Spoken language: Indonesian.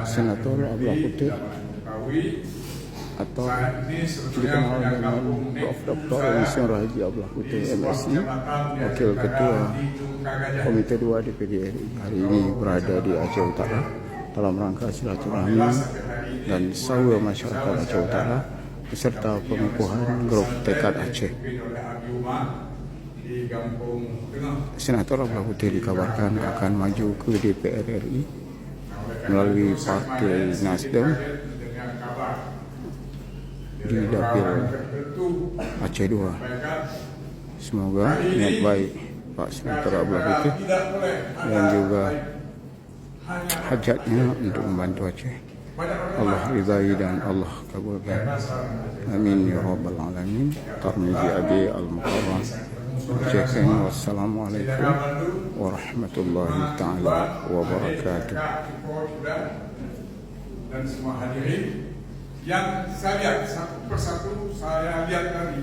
Senator Abdullah Putih atau dikenal dengan Prof. Dr. Insinyur Haji Abdullah Putih MSI, Wakil Ketua Komite 2 DPD RI, hari ini berada di Aceh Utara dalam rangka silaturahmi dan sahur masyarakat Aceh Utara beserta pengukuhan grup tekad Aceh. Senator Abdullah Putih dikabarkan akan maju ke DPR RI melalui Partai Nasdem di dapil Aceh 2. Semoga niat baik Pak Senator Abdullah Putih dan juga hajatnya untuk membantu Aceh Allah ridai dan Allah kabulkan. Amin ya rabbal alamin. Tarmizi Abi Al-Mukarram. Wassalamualaikum warahmatullahi taala wabarakatuh. Dan semua hadirin yang saya lihat satu persatu, saya lihat tadi